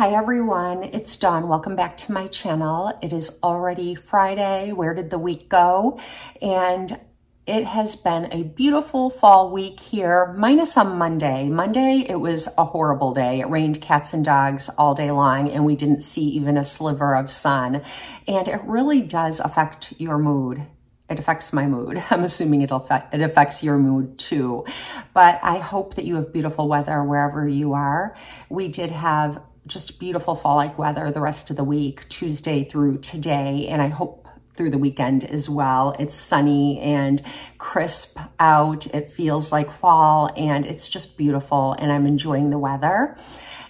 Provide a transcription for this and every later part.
Hi everyone, it's Dawn. Welcome back to my channel. It is already Friday. Where did the week go? And it has been a beautiful fall week here, minus on Monday. Monday, it was a horrible day. It rained cats and dogs all day long, and we didn't see even a sliver of sun. And it really does affect your mood. It affects my mood. I'm assuming it affects your mood too. But I hope that you have beautiful weather wherever you are. We did have just beautiful fall-like weather the rest of the week, Tuesday through today, and I hope through the weekend as well. It's sunny and crisp out. It feels like fall, and it's just beautiful, and I'm enjoying the weather.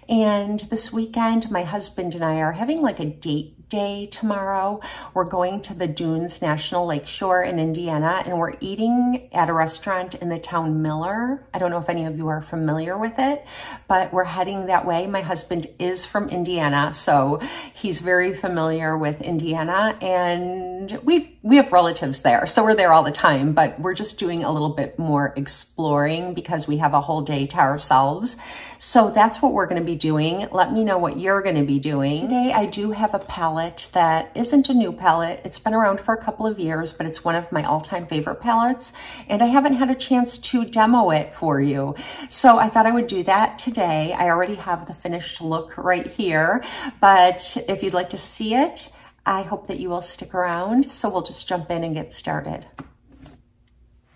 And this weekend, my husband and I are having like a date day tomorrow. We're going to the Dunes National Lakeshore in Indiana, and we're eating at a restaurant in the town Miller. I don't know if any of you are familiar with it, but we're heading that way. My husband is from Indiana, so he's very familiar with Indiana, and we have relatives there, so we're there all the time, but we're just doing a little bit more exploring because we have a whole day to ourselves. So that's what we're going to be doing. Let me know what you're going to be doing. Today, I do have a palette that isn't a new palette. It's been around for a couple of years, but it's one of my all-time favorite palettes, and I haven't had a chance to demo it for you. So I thought I would do that today. I already have the finished look right here, but if you'd like to see it, I hope that you will stick around. So we'll just jump in and get started.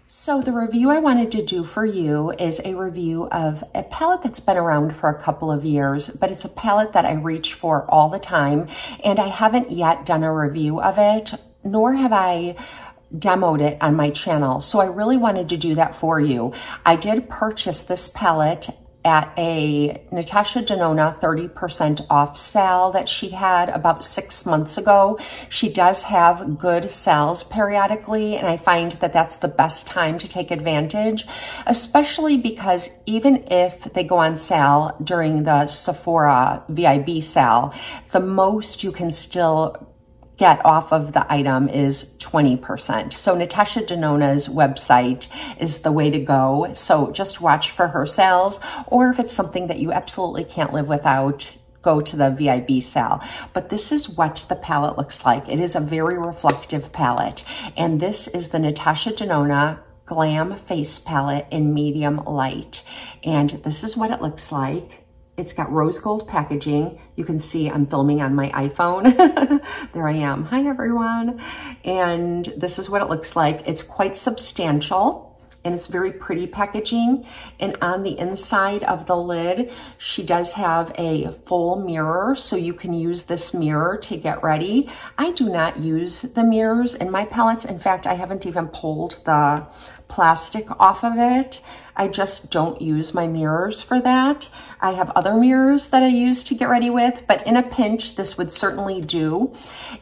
So the review I wanted to do for you is a review of a palette that's been around for a couple of years, but it's a palette that I reach for all the time, and I haven't yet done a review of it, nor have I demoed it on my channel. So I really wanted to do that for you. I did purchase this palette at a Natasha Denona 30% off sale that she had about 6 months ago. She does have good sales periodically, and I find that that's the best time to take advantage, especially because even if they go on sale during the Sephora VIB sale, the most you can still get off of the item is 20%. So Natasha Denona's website is the way to go. So just watch for her sales, or if it's something that you absolutely can't live without, go to the VIB sale. But this is what the palette looks like. It is a very reflective palette. And this is the Natasha Denona Glam Face Palette in medium light. And this is what it looks like. It's got rose gold packaging. You can see I'm filming on my iPhone. There I am. Hi, everyone. And this is what it looks like. It's quite substantial, and it's very pretty packaging. And on the inside of the lid, she does have a full mirror, so you can use this mirror to get ready. I do not use the mirrors in my palettes. In fact, I haven't even pulled the plastic off of it. I just don't use my mirrors for that. I have other mirrors that I use to get ready with, but in a pinch, this would certainly do.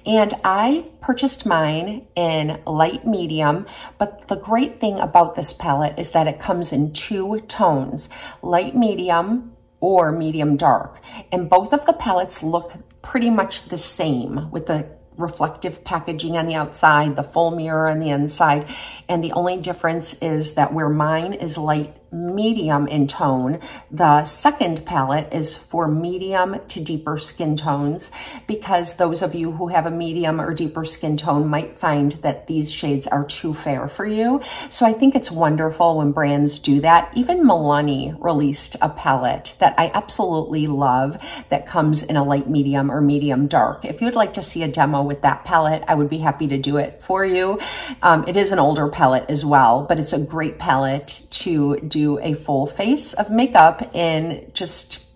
And I purchased mine in light medium, but the great thing about this palette is that it comes in 2 tones, light medium or medium dark. And both of the palettes look pretty much the same with the reflective packaging on the outside, the full mirror on the inside. And the only difference is that where mine is light medium in tone, the second palette is for medium to deeper skin tones, because those of you who have a medium or deeper skin tone might find that these shades are too fair for you. So I think it's wonderful when brands do that. Even Milani released a palette that I absolutely love that comes in a light medium or medium dark. If you'd like to see a demo with that palette, I would be happy to do it for you. It is an older palette as well, but it's a great palette to do a full face of makeup in just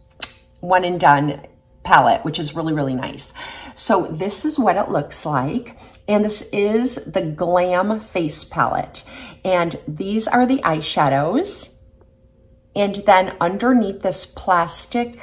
one and done palette, which is really, really nice. So this is what it looks like. And this is the Glam Face Palette. And these are the eyeshadows. And then underneath this plastic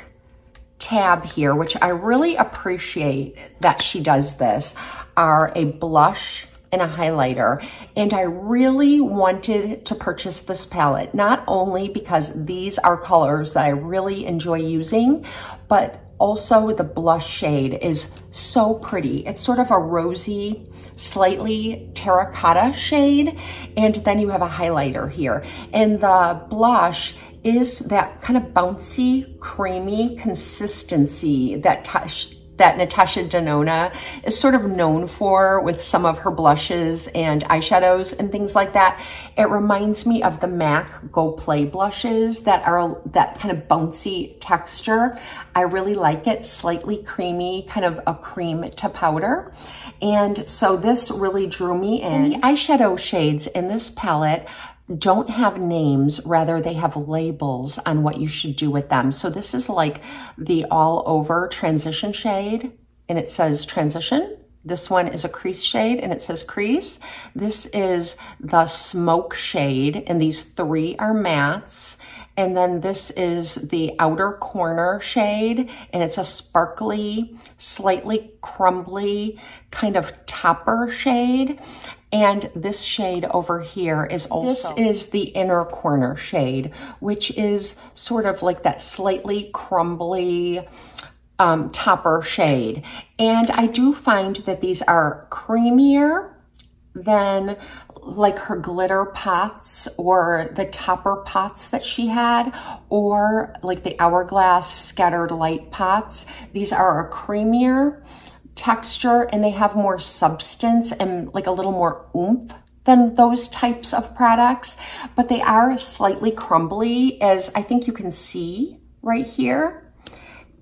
tab here, which I really appreciate that she does this, are a blush and a highlighter. And I really wanted to purchase this palette, not only because these are colors that I really enjoy using, but also the blush shade is so pretty. It's sort of a rosy, slightly terracotta shade. And then you have a highlighter here. And the blush is that kind of bouncy, creamy consistency that Natasha Denona is sort of known for with some of her blushes and eyeshadows and things like that. It reminds me of the MAC Go Play blushes that are that kind of bouncy texture. I really like it, slightly creamy, kind of a cream to powder. And so this really drew me in. And the eyeshadow shades in this palette don't have names, rather they have labels on what you should do with them. So this is like the all over transition shade and it says transition. This one is a crease shade and it says crease. This is the smoke shade and these three are mattes. And then this is the outer corner shade and it's a sparkly, slightly crumbly kind of topper shade. And this shade over here is also, this is the inner corner shade, which is sort of like that slightly crumbly topper shade. And I do find that these are creamier than like her glitter pots or the topper pots that she had, or like the Hourglass scattered light pots. These are a creamier texture and they have more substance and like a little more oomph than those types of products, but they are slightly crumbly, as I think you can see right here.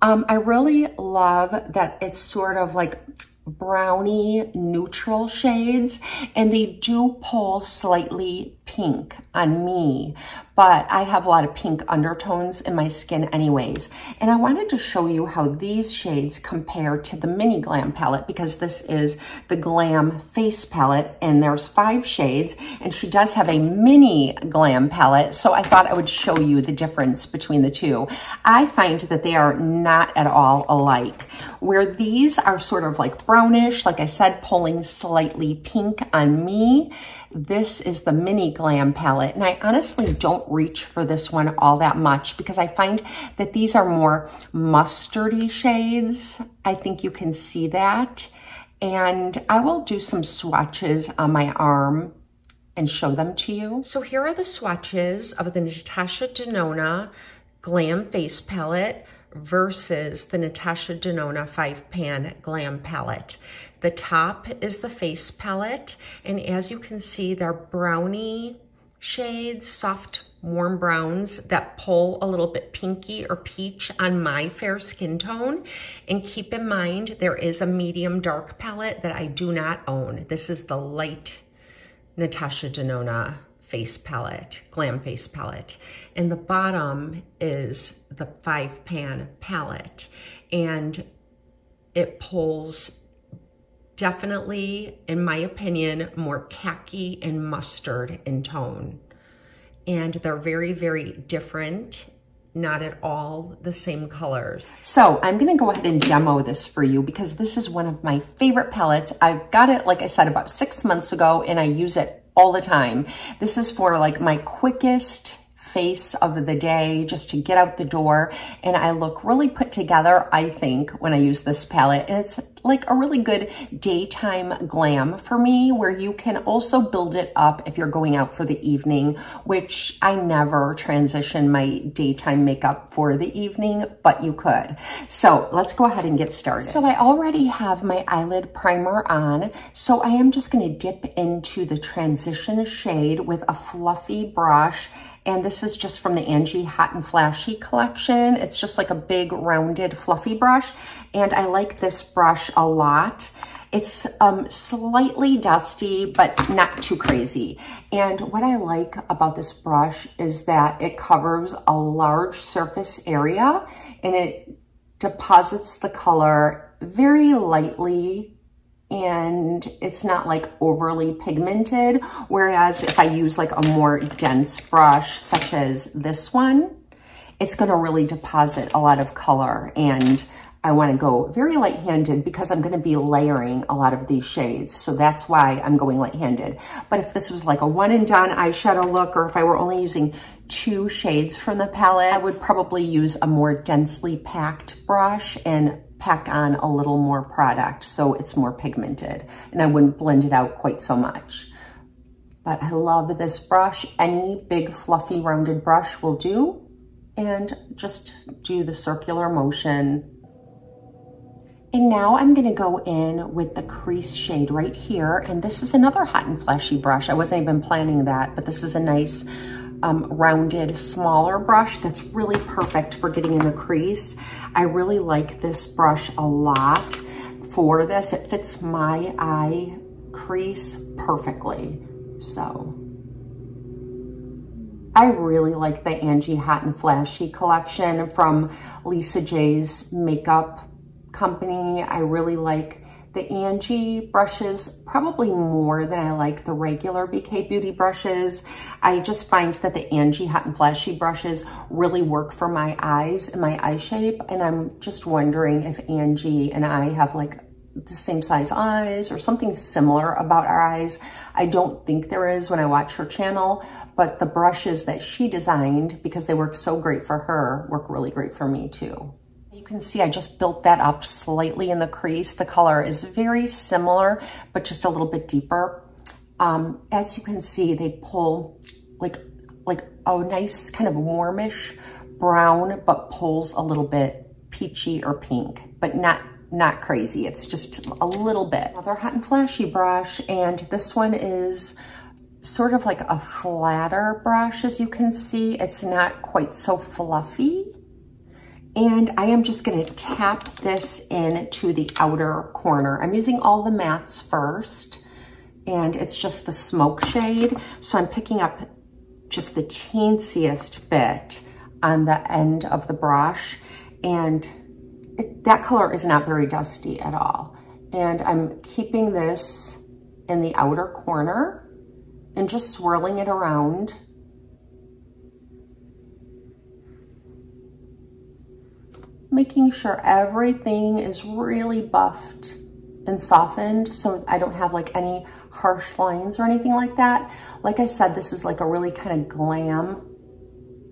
I really love that it's sort of like brownie neutral shades and they do pull slightly pink on me, but I have a lot of pink undertones in my skin anyways. And I wanted to show you how these shades compare to the mini Glam palette, because this is the Glam face palette and there's 5 shades and she does have a mini Glam palette. So I thought I would show you the difference between the two. I find that they are not at all alike. Where these are sort of like brownish, like I said, pulling slightly pink on me, this is the mini Glam palette. And I honestly don't reach for this one all that much because I find that these are more mustardy shades. I think you can see that. And I will do some swatches on my arm and show them to you. So here are the swatches of the Natasha Denona Glam face palette versus the Natasha Denona 5-pan Glam palette. The top is the face palette, and as you can see, they're brownie shades, soft, warm browns that pull a little bit pinky or peach on my fair skin tone. And keep in mind, there is a medium dark palette that I do not own. This is the light Natasha Denona face palette, Glam face palette. And the bottom is the 5-pan palette. And it pulls definitely, in my opinion, more khaki and mustard in tone. And they're very, very different, not at all the same colors. So I'm gonna go ahead and demo this for you because this is one of my favorite palettes. I got it, like I said, about 6 months ago and I use it all the time. This is for like my quickest face of the day, just to get out the door. And I look really put together, I think, when I use this palette. And it's like a really good daytime glam for me, where you can also build it up if you're going out for the evening, which I never transition my daytime makeup for the evening, but you could. So let's go ahead and get started. So I already have my eyelid primer on, so I am just gonna dip into the transition shade with a fluffy brush. And this is just from the Angie Hot and Flashy collection. It's just like a big rounded fluffy brush. And I like this brush a lot. It's slightly dusty, but not too crazy. And what I like about this brush is that it covers a large surface area and it deposits the color very lightly, and it's not like overly pigmented. Whereas if I use like a more dense brush, such as this one, it's gonna really deposit a lot of color. And I wanna go very light-handed because I'm gonna be layering a lot of these shades. So that's why I'm going light-handed. But if this was like a one and done eyeshadow look, or if I were only using 2 shades from the palette, I would probably use a more densely packed brush and pack on a little more product so it's more pigmented, and I wouldn't blend it out quite so much. But I love this brush. Any big fluffy rounded brush will do. and just do the circular motion. And now I'm gonna go in with the crease shade right here. And this is another Hot and Flashy brush. I wasn't even planning that, but this is a nice rounded, smaller brush that's really perfect for getting in the crease. I really like this brush a lot for this. It fits my eye crease perfectly. So I really like the Angie Hot and Flashy collection from Lisa J's makeup company. I really like the Angie brushes probably more than I like the regular BK Beauty brushes. I just find that the Angie Hot and Flashy brushes really work for my eyes and my eye shape. And I'm just wondering if Angie and I have like the same size eyes or something similar about our eyes. I don't think there is when I watch her channel, but the brushes that she designed, because they work so great for her, work really great for me too. You can see I just built that up slightly in the crease. The color is very similar, but just a little bit deeper. As you can see, they pull like a nice kind of warmish brown, but pulls a little bit peachy or pink, but not crazy. It's just a little bit. Another Hot and Flashy brush, and this one is sort of like a flatter brush, as you can see. It's not quite so fluffy. And I am just gonna tap this into the outer corner. I'm using all the mattes first, and it's just the smoke shade. So I'm picking up just the teensiest bit on the end of the brush, and that color is not very dusty at all. And I'm keeping this in the outer corner and just swirling it around. Making sure everything is really buffed and softened so I don't have like any harsh lines or anything like that. Like I said, this is like a really kind of glam,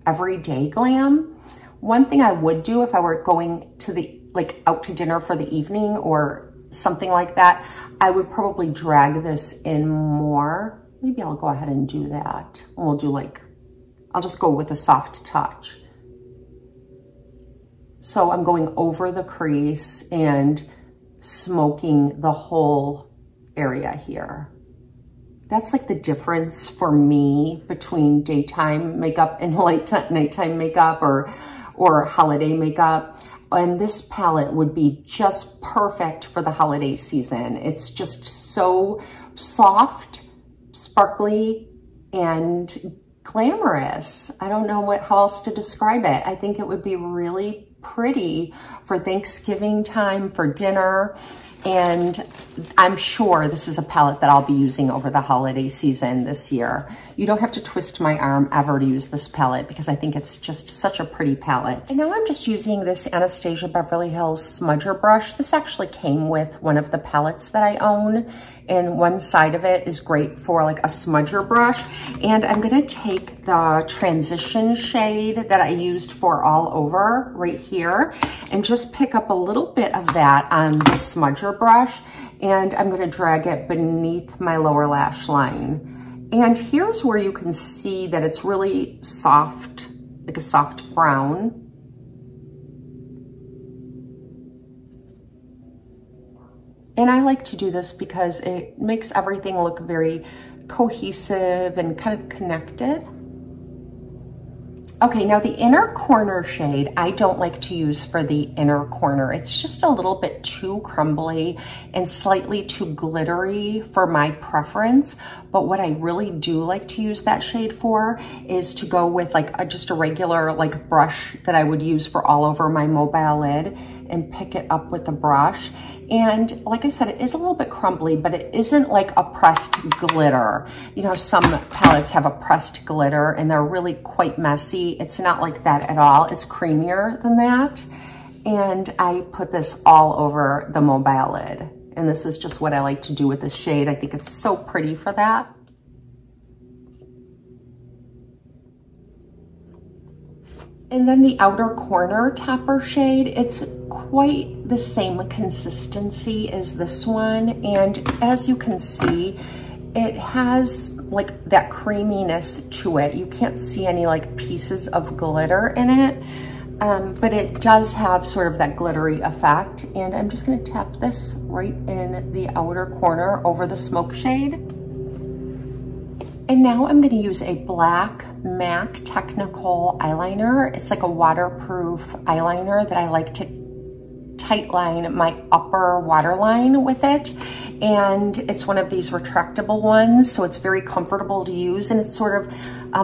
everyday glam. One thing I would do if I were going to out to dinner for the evening or something like that, I would probably drag this in more. Maybe I'll go ahead and do that. And we'll do I'll just go with a soft touch. So I'm going over the crease and smoking the whole area here. That's like the difference for me between daytime makeup and nighttime makeup or holiday makeup. And this palette would be just perfect for the holiday season. It's just so soft, sparkly, and glamorous. I don't know how else to describe it. I think it would be really pretty for Thanksgiving time, for dinner. And I'm sure this is a palette that I'll be using over the holiday season this year. You don't have to twist my arm ever to use this palette because I think it's just such a pretty palette. And now I'm just using this Anastasia Beverly Hills smudger brush. This actually came with one of the palettes that I own, and one side of it is great for like a smudger brush. And I'm gonna take the transition shade that I used for All Over right here and just pick up a little bit of that on the smudger brush, and I'm gonna drag it beneath my lower lash line. And here's where you can see that it's really soft, like a soft brown. And I like to do this because it makes everything look very cohesive and kind of connected. Okay, now the inner corner shade, I don't like to use for the inner corner. It's just a little bit too crumbly and slightly too glittery for my preference. But what I really do like to use that shade for is to go with just a regular brush that I would use for all over my mobile lid and pick it up with the brush. And like I said, it is a little bit crumbly, but it isn't like a pressed glitter. You know, some palettes have a pressed glitter and they're really quite messy. It's not like that at all. It's creamier than that. And I put this all over the mobile lid. And this is just what I like to do with this shade. I think it's so pretty for that. And then the outer corner topper shade, it's quite the same consistency as this one. And as you can see, it has like that creaminess to it. You can't see any like pieces of glitter in it, but it does have sort of that glittery effect. And I'm just gonna tap this right in the outer corner over the smoke shade. And now I'm gonna use a black MAC Technical eyeliner. It's like a waterproof eyeliner that I like to tightline my upper waterline with it. And it's one of these retractable ones, so it's very comfortable to use, and it's sort of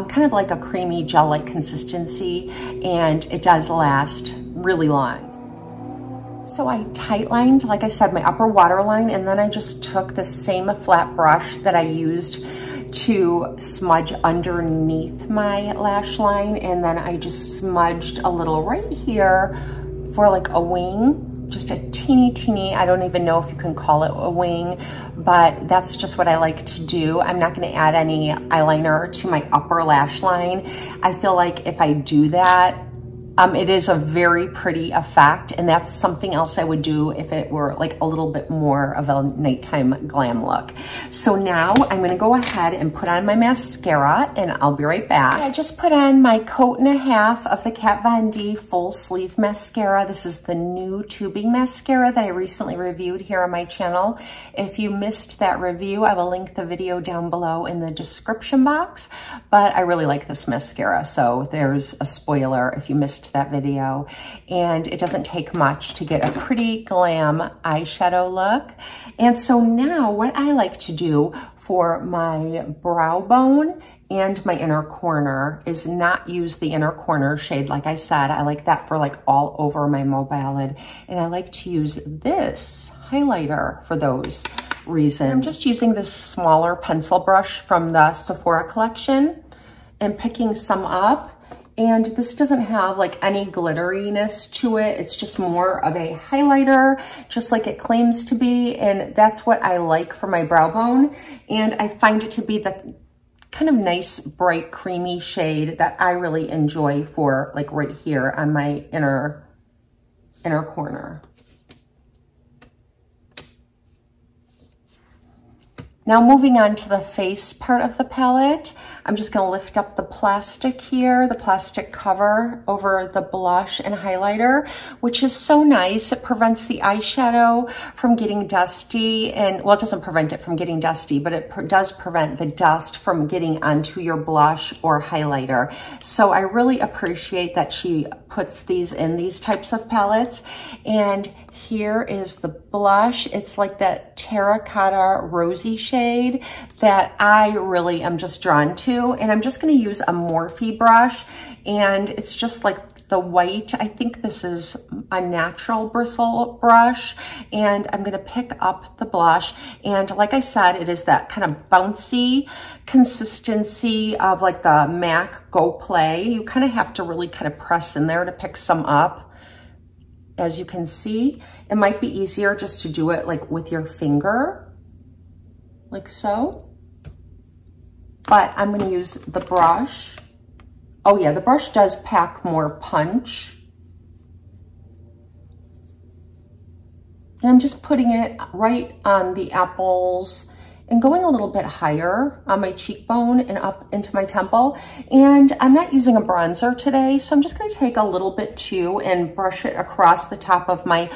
kind of like a creamy gel-like consistency, and it does last really long. So I tightlined, like I said, my upper waterline, and then I just took the same flat brush that I used to smudge underneath my lash line, and then I just smudged a little right here for like a wing. Just a teeny, I don't even know if you can call it a wing, but that's just what I like to do. I'm not gonna add any eyeliner to my upper lash line. I feel like if I do that, it is a very pretty effect, and that's something else I would do if it were like a little bit more of a nighttime glam look. So now I'm gonna go ahead and put on my mascara, and I'll be right back. I just put on my coat and a half of the Kat Von D full sleeve mascara. This is the new tubing mascara that I recently reviewed here on my channel. If you missed that review, I will link the video down below in the description box, but I really like this mascara, so there's a spoiler if you missed that video. And it doesn't take much to get a pretty glam eyeshadow look. And so now what I like to do for my brow bone and my inner corner is not use the inner corner shade. Like I said, I like that for like all over my mobile lid. And I like to use this highlighter for those reasons. I'm just using this smaller pencil brush from the Sephora collection and picking some up. And this doesn't have like any glitteriness to it. It's just more of a highlighter, just like it claims to be. And that's what I like for my brow bone. And I find it to be the kind of nice, bright, creamy shade that I really enjoy for like right here on my inner corner. Now moving on to the face part of the palette, I'm just gonna lift up the plastic here, the plastic cover over the blush and highlighter, which is so nice. It prevents the eyeshadow from getting dusty, and well, it doesn't prevent it from getting dusty, but it does prevent the dust from getting onto your blush or highlighter. So I really appreciate that she puts these in these types of palettes. And here is the blush. It's like that terracotta rosy shade that I really am just drawn to. And I'm just gonna use a Morphe brush, and it's just like the white. I think this is a natural bristle brush, and I'm gonna pick up the blush. And like I said, it is that kind of bouncy consistency of like the MAC Go Play. You kind of have to really kind of press in there to pick some up. As you can see, it might be easier just to do it like with your finger, like so. But I'm gonna use the brush. Oh yeah, the brush does pack more punch. And I'm just putting it right on the apples and going a little bit higher on my cheekbone and up into my temple. And I'm not using a bronzer today, so I'm just gonna take a little bit too and brush it across the top of my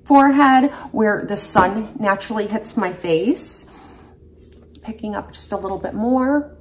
forehead where the sun naturally hits my face. Picking up just a little bit more.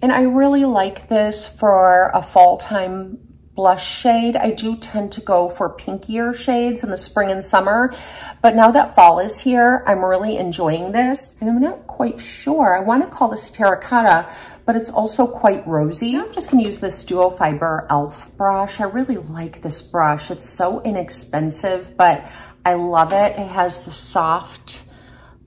And I really like this for a fall time blush shade. I do tend to go for pinkier shades in the spring and summer, but now that fall is here, I'm really enjoying this. And I'm not quite sure, I want to call this terracotta, but it's also quite rosy. I'm just gonna use this Duo Fiber e.l.f. brush. I really like this brush. It's so inexpensive, but I love it. It has the soft,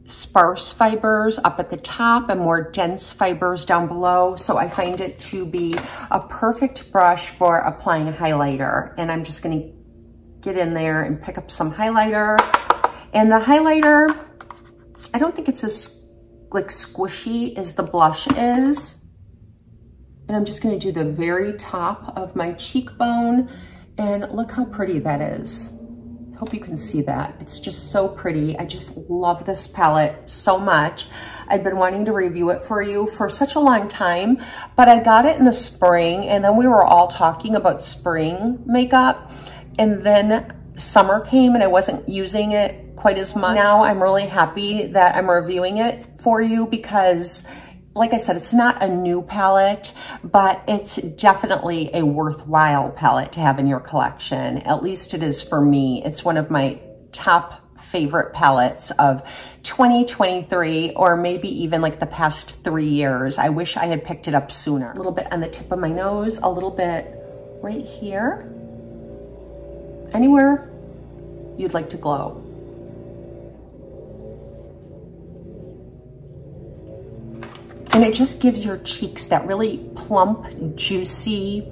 sparse fibers up at the top and more dense fibers down below. So I find it to be a perfect brush for applying a highlighter. And I'm just gonna get in there and pick up some highlighter. And the highlighter, I don't think it's as like squishy as the blush is. And I'm just gonna do the very top of my cheekbone, and look how pretty that is. Hope you can see that. It's just so pretty. I just love this palette so much. I've been wanting to review it for you for such a long time, but I got it in the spring, and then we were all talking about spring makeup, and then summer came and I wasn't using it quite as much. Now I'm really happy that I'm reviewing it for you because, like I said, it's not a new palette, but it's definitely a worthwhile palette to have in your collection. At least it is for me. It's one of my top favorite palettes of 2023, or maybe even like the past 3 years. I wish I had picked it up sooner. A little bit on the tip of my nose, a little bit right here. Anywhere you'd like to glow. And it just gives your cheeks that really plump, juicy,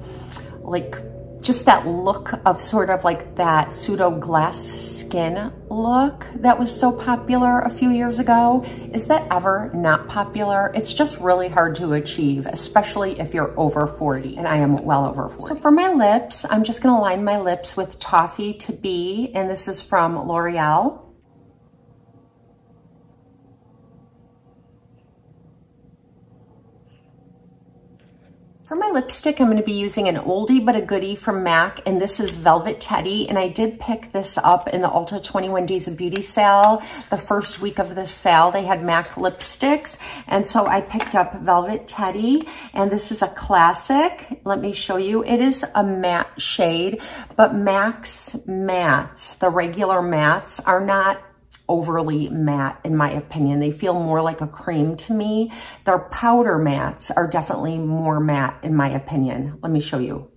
like just that look of sort of like that pseudo glass skin look that was so popular a few years ago. Is that ever not popular? It's just really hard to achieve, especially if you're over 40, and I am well over 40. So for my lips, I'm just gonna line my lips with Toffee to Be, and this is from L'Oreal. For my lipstick, I'm going to be using an oldie but a goodie from MAC, and this is Velvet Teddy, and I did pick this up in the Ulta 21 Days of Beauty sale. The first week of this sale, they had MAC lipsticks, and so I picked up Velvet Teddy, and this is a classic. Let me show you. It is a matte shade, but MAC's mattes, the regular mattes, are not overly matte in my opinion. They feel more like a cream to me. Their powder mattes are definitely more matte in my opinion. Let me show you.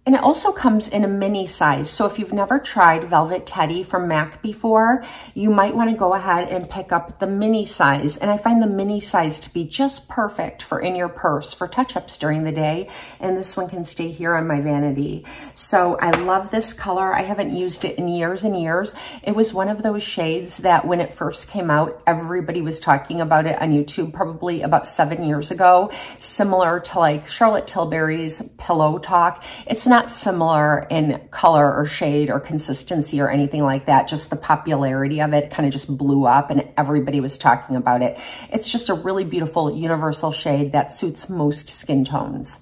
And it also comes in a mini size. So if you've never tried Velvet Teddy from MAC before, you might want to go ahead and pick up the mini size. And I find the mini size to be just perfect for in your purse for touch-ups during the day. And this one can stay here on my vanity. So I love this color. I haven't used it in years and years. It was one of those shades that when it first came out, everybody was talking about it on YouTube probably about 7 years ago, similar to like Charlotte Tilbury's Pillow Talk. It's not similar in color or shade or consistency or anything like that. Just the popularity of it kind of just blew up and everybody was talking about it. It's just a really beautiful universal shade that suits most skin tones.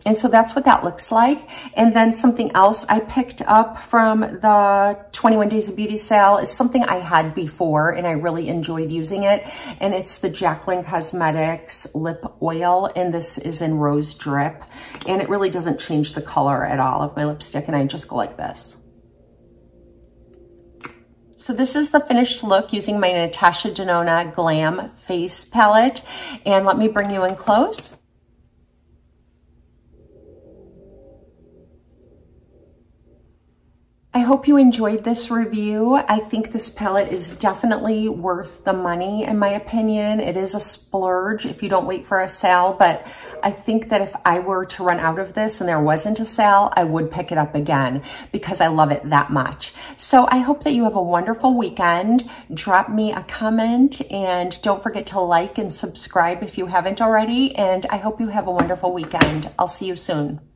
And so that's what that looks like. And then something else I picked up from the 21 Days of Beauty sale is something I had before and I really enjoyed using it. And it's the Jaclyn Cosmetics lip oil. And this is in Rose Drip. And it really doesn't change the color at all of my lipstick. And I just go like this. So this is the finished look using my Natasha Denona Glam Face Palette. And let me bring you in close. I hope you enjoyed this review. I think this palette is definitely worth the money in my opinion. It is a splurge if you don't wait for a sale, but I think that if I were to run out of this and there wasn't a sale, I would pick it up again because I love it that much. So I hope that you have a wonderful weekend. Drop me a comment and don't forget to like and subscribe if you haven't already. And I hope you have a wonderful weekend. I'll see you soon.